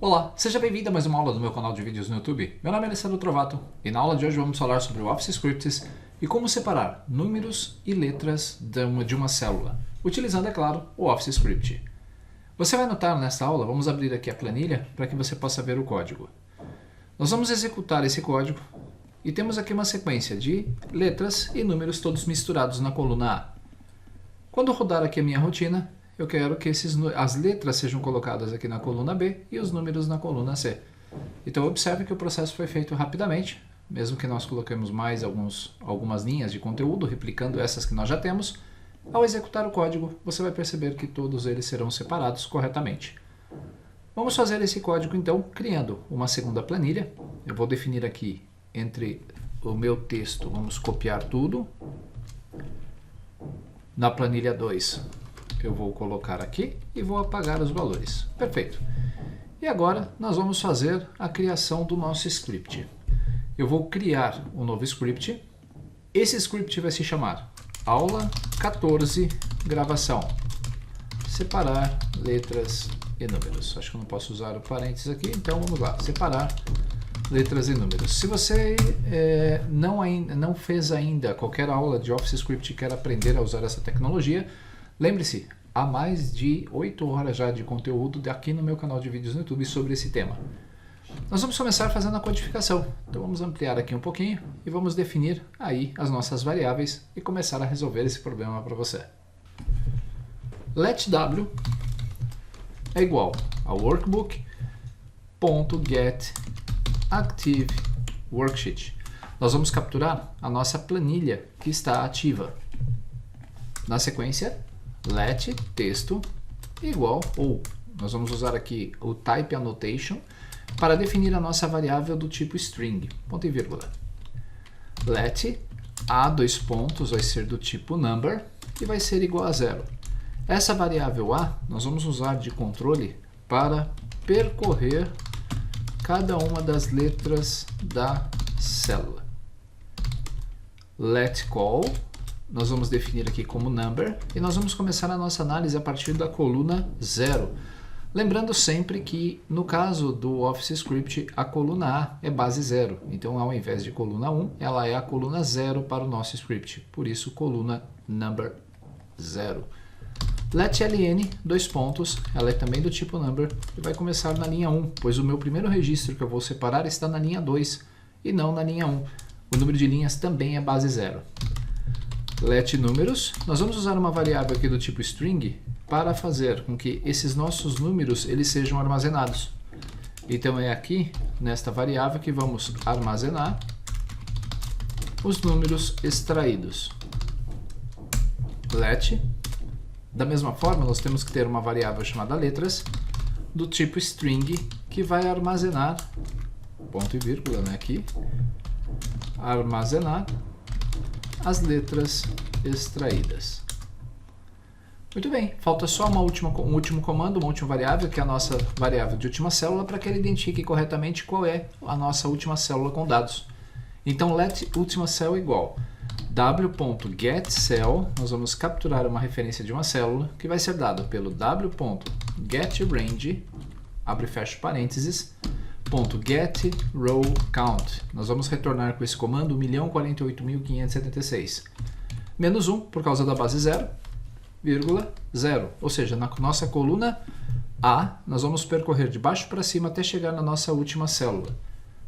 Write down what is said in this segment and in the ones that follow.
Olá, seja bem-vindo a mais uma aula do meu canal de vídeos no YouTube. Meu nome é Alessandro Trovato e na aula de hoje vamos falar sobre o Office Scripts e como separar números e letras de uma célula, utilizando, é claro, o Office Script. Você vai notar nesta aula, vamos abrir aqui a planilha para que você possa ver o código. Nós vamos executar esse código e temos aqui uma sequência de letras e números todos misturados na coluna A. Quando rodar aqui a minha rotina, eu quero que as letras sejam colocadas aqui na coluna B e os números na coluna C. Então observe que o processo foi feito rapidamente, mesmo que nós coloquemos mais algumas linhas de conteúdo, replicando essas que nós já temos. Ao executar o código, você vai perceber que todos eles serão separados corretamente. Vamos fazer esse código então, criando uma segunda planilha. Eu vou definir aqui entre o meu texto, vamos copiar tudo. Na planilha 2, eu vou colocar aqui e vou apagar os valores. Perfeito. E agora nós vamos fazer a criação do nosso script. Eu vou criar um novo script. Esse script vai se chamar Aula 14 Gravação. Separar letras e números. Acho que eu não posso usar o parênteses aqui, então vamos lá. Separar letras e números. Se você não fez ainda qualquer aula de Office Script e quer aprender a usar essa tecnologia, lembre-se, há mais de 8 horas já de conteúdo aqui no meu canal de vídeos no YouTube sobre esse tema. Nós vamos começar fazendo a codificação. Então vamos ampliar aqui um pouquinho e vamos definir aí as nossas variáveis e começar a resolver esse problema para você. Let W é igual a workbook.getActiveWorksheet. Nós vamos capturar a nossa planilha que está ativa. Na sequência, let texto igual, ou nós vamos usar aqui o type annotation para definir a nossa variável do tipo string, ponto e vírgula. Let a dois pontos vai ser do tipo number e vai ser igual a 0. Essa variável a nós vamos usar de controle para percorrer cada uma das letras da célula. Let call nós vamos definir aqui como number e nós vamos começar a nossa análise a partir da coluna 0. Lembrando sempre que no caso do Office Script a coluna A é base 0, então ao invés de coluna 1 ela é a coluna 0 para o nosso script, por isso coluna number 0. Let ln, dois pontos, ela é também do tipo number e vai começar na linha 1, pois o meu primeiro registro que eu vou separar está na linha 2 e não na linha 1. O número de linhas também é base 0. Let números, nós vamos usar uma variável aqui do tipo string para fazer com que esses nossos números eles sejam armazenados. Então é aqui, nesta variável, que vamos armazenar os números extraídos. Let, da mesma forma, nós temos que ter uma variável chamada letras, do tipo string, que vai armazenar, ponto e vírgula, né, aqui, armazenar as letras extraídas. Muito bem, falta só um último comando, uma última variável, que é a nossa variável de última célula, para que ele identifique corretamente qual é a nossa última célula com dados. Então, let última célula igual w.getCell, nós vamos capturar uma referência de uma célula, que vai ser dado pelo w.getRange, abre e fecha parênteses, .getRowCount. Nós vamos retornar com esse comando 1.048.576. Menos 1 por causa da base 0, vírgula 0. Ou seja, na nossa coluna A, nós vamos percorrer de baixo para cima até chegar na nossa última célula.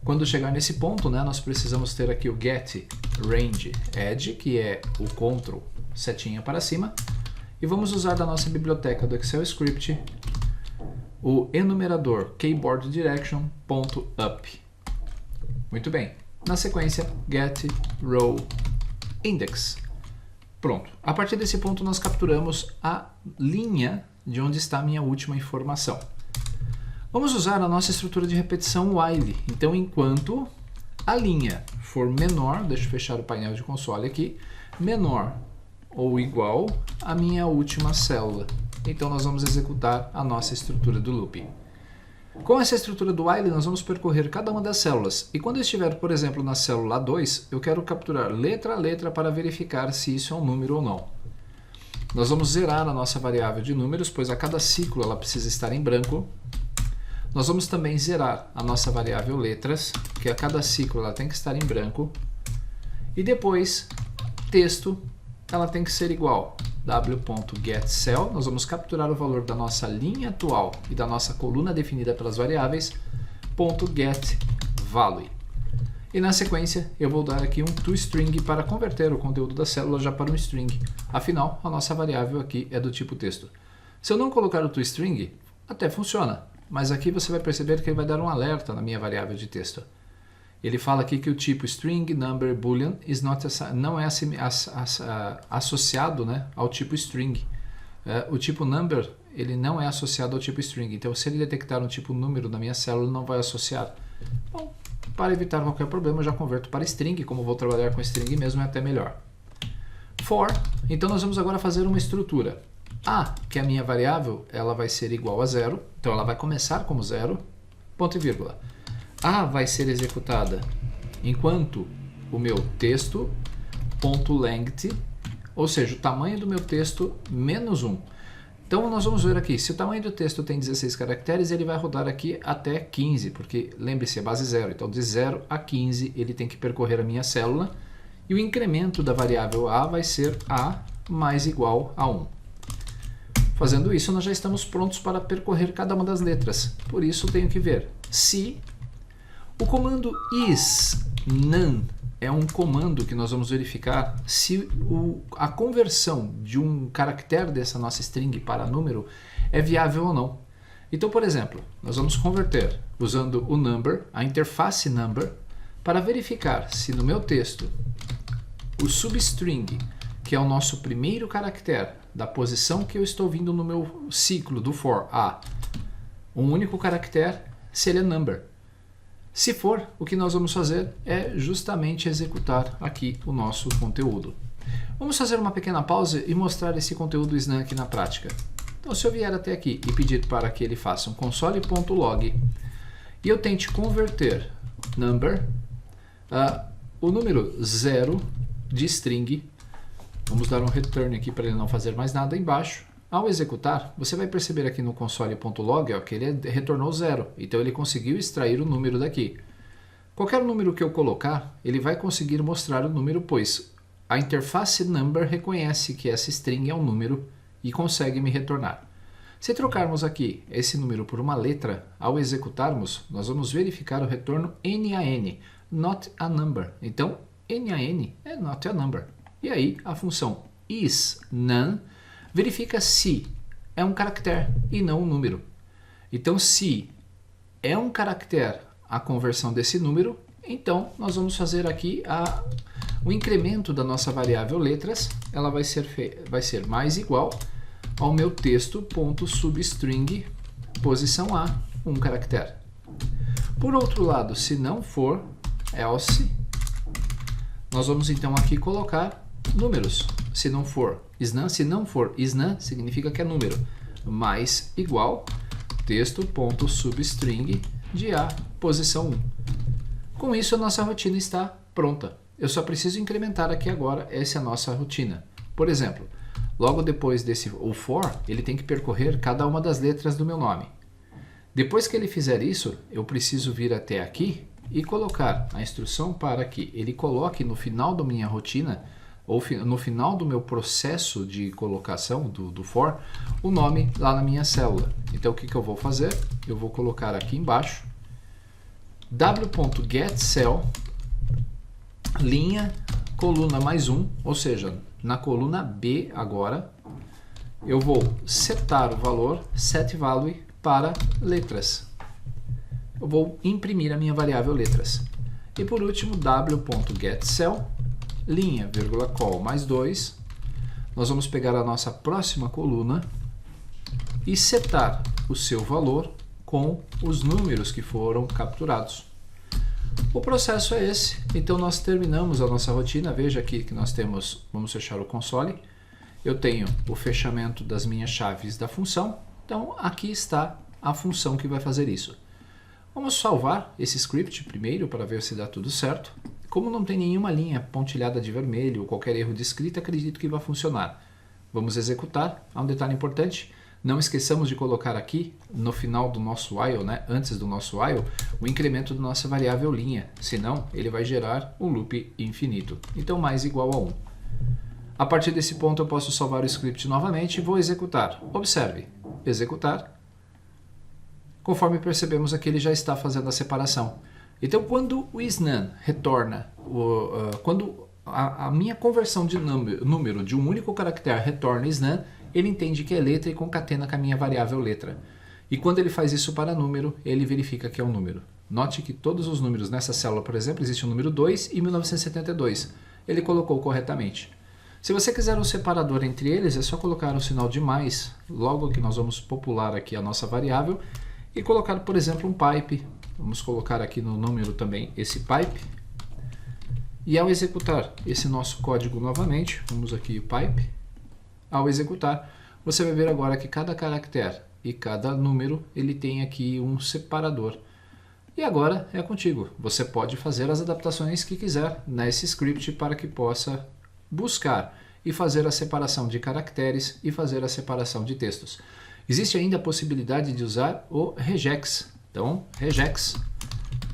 Quando chegar nesse ponto, né, nós precisamos ter aqui o getRangeEdge, que é o Ctrl setinha para cima. E vamos usar da nossa biblioteca do Excel Script o enumerador keyboardDirection.up. Muito bem. Na sequência, getRowIndex. Pronto. A partir desse ponto, nós capturamos a linha de onde está a minha última informação. Vamos usar a nossa estrutura de repetição while. Então, enquanto a linha for menor, deixa eu fechar o painel de console aqui, menor ou igual à minha última célula. Então nós vamos executar a nossa estrutura do loop. Com essa estrutura do while, nós vamos percorrer cada uma das células. E quando eu estiver, por exemplo, na célula 2, eu quero capturar letra a letra para verificar se isso é um número ou não. nós vamos zerar a nossa variável de números, pois a cada ciclo ela precisa estar em branco. Nós vamos também zerar a nossa variável letras, que a cada ciclo ela tem que estar em branco. E depois, texto, ela tem que ser igual w.getCell, nós vamos capturar o valor da nossa linha atual e da nossa coluna definida pelas variáveis, .getValue. E na sequência, eu vou dar aqui um toString para converter o conteúdo da célula já para um string. Afinal, a nossa variável aqui é do tipo texto. Se eu não colocar o toString, até funciona, mas aqui você vai perceber que ele vai dar um alerta na minha variável de texto. Ele fala aqui que o tipo string, number, boolean não é associado, né, ao tipo string. O tipo number ele não é associado ao tipo string. Então, se ele detectar um tipo número na minha célula, ele não vai associar. Bom, para evitar qualquer problema, eu já converto para string. Como vou trabalhar com string mesmo, é até melhor. For, então nós vamos agora fazer uma estrutura. A, que é a minha variável, ela vai ser igual a 0. Então, ela vai começar como 0, ponto e vírgula. A vai ser executada enquanto o meu texto, ponto length, ou seja, o tamanho do meu texto menos 1. Então nós vamos ver aqui, se o tamanho do texto tem 16 caracteres, ele vai rodar aqui até 15, porque lembre-se, é base 0. Então de 0 a 15 ele tem que percorrer a minha célula, e o incremento da variável A vai ser A mais igual a 1. Fazendo isso, nós já estamos prontos para percorrer cada uma das letras. Por isso, tenho que ver se o comando isNone é um comando que nós vamos verificar se a conversão de um caractere dessa nossa string para número é viável ou não. Então, por exemplo, nós vamos converter usando o number, a interface number, para verificar se no meu texto o substring, que é o nosso primeiro caractere da posição que eu estou vindo no meu ciclo do for A, um único caractere, se ele é number. Se for, o que nós vamos fazer é justamente executar aqui o nosso conteúdo. Vamos fazer uma pequena pausa e mostrar esse conteúdo isNone aqui na prática. Então, se eu vier até aqui e pedir para que ele faça um console.log e eu tente converter number, o número 0 de string, vamos dar um return aqui para ele não fazer mais nada embaixo. Ao executar, você vai perceber aqui no console.log que ele retornou 0. Então ele conseguiu extrair o número daqui. Qualquer número que eu colocar, ele vai conseguir mostrar o número, pois a interface number reconhece que essa string é um número e consegue me retornar. Se trocarmos aqui esse número por uma letra, ao executarmos, nós vamos verificar o retorno NaN, not a number. Então, NaN é not a number. E aí, a função isNone verifica se é um caractere e não um número. Então, se é um caractere a conversão desse número, então nós vamos fazer aqui o incremento da nossa variável letras. Ela vai ser mais igual ao meu texto.substring posição A, um caractere. Por outro lado, se não for, else, nós vamos então aqui colocar números. Se não for isNone, significa que é número, mais igual texto.substring de A, posição 1. Com isso, a nossa rotina está pronta. Eu só preciso incrementar aqui agora, essa é a nossa rotina. Por exemplo, logo depois desse o for, ele tem que percorrer cada uma das letras do meu nome. Depois que ele fizer isso, eu preciso vir até aqui e colocar a instrução para que ele coloque no final da minha rotina, ou no final do meu processo de colocação do for, o nome lá na minha célula. Então, o que eu vou fazer? Eu vou colocar aqui embaixo w.getCell, linha, coluna mais 1, ou seja, na coluna B agora, eu vou setar o valor, setValue, para letras. Eu vou imprimir a minha variável letras. E por último, w.getCell, linha, vírgula, call mais 2, nós vamos pegar a nossa próxima coluna e setar o seu valor com os números que foram capturados. O processo é esse, então nós terminamos a nossa rotina. Veja aqui que nós temos, vamos fechar o console, eu tenho o fechamento das minhas chaves da função, então aqui está a função que vai fazer isso. Vamos salvar esse script primeiro para ver se dá tudo certo. Como não tem nenhuma linha pontilhada de vermelho ou qualquer erro de escrita, acredito que vai funcionar. Vamos executar. Há um detalhe importante. Não esqueçamos de colocar aqui, no final do nosso while, né, antes do nosso while, o incremento da nossa variável linha. Senão, ele vai gerar um loop infinito. Então, mais igual a 1. A partir desse ponto, eu posso salvar o script novamente e vou executar. Observe, executar. Conforme percebemos aqui, ele já está fazendo a separação. Então, quando o isNaN retorna, quando a minha conversão de número de um único caractere retorna isNaN, ele entende que é letra e concatena com a minha variável letra. E quando ele faz isso para número, ele verifica que é um número. Note que todos os números nessa célula, por exemplo, existe o número 2 e 1972. Ele colocou corretamente. Se você quiser um separador entre eles, é só colocar o sinal de mais, logo que nós vamos popular aqui a nossa variável, e colocar, por exemplo, um pipe. Vamos colocar aqui no número também esse pipe. E ao executar esse nosso código novamente, vamos aqui pipe. Ao executar, você vai ver agora que cada caractere e cada número ele tem aqui um separador. E agora é contigo. Você pode fazer as adaptações que quiser nesse script para que possa buscar e fazer a separação de caracteres e fazer a separação de textos. Existe ainda a possibilidade de usar o regex. Então, regex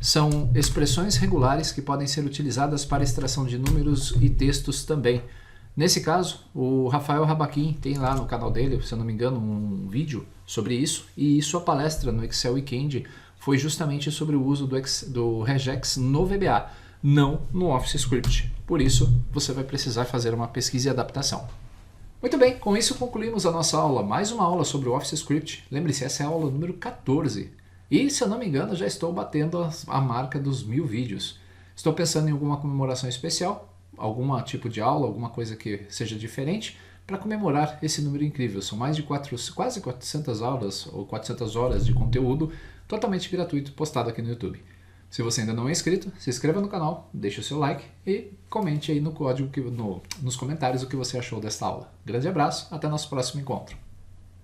são expressões regulares que podem ser utilizadas para extração de números e textos também. Nesse caso, o Rafael Rabachim tem lá no canal dele, se eu não me engano, um vídeo sobre isso, e sua palestra no Excel Weekend foi justamente sobre o uso do regex no VBA, não no Office Script. Por isso, você vai precisar fazer uma pesquisa e adaptação. Muito bem, com isso concluímos a nossa aula, mais uma aula sobre o Office Script. Lembre-se, essa é a aula número 14. E, se eu não me engano, já estou batendo a marca dos 1000 vídeos. Estou pensando em alguma comemoração especial, algum tipo de aula, alguma coisa que seja diferente, para comemorar esse número incrível. São mais de quase 400 aulas ou 400 horas de conteúdo totalmente gratuito postado aqui no YouTube. Se você ainda não é inscrito, se inscreva no canal, deixe o seu like e comente aí no código nos comentários o que você achou desta aula. Grande abraço, até nosso próximo encontro.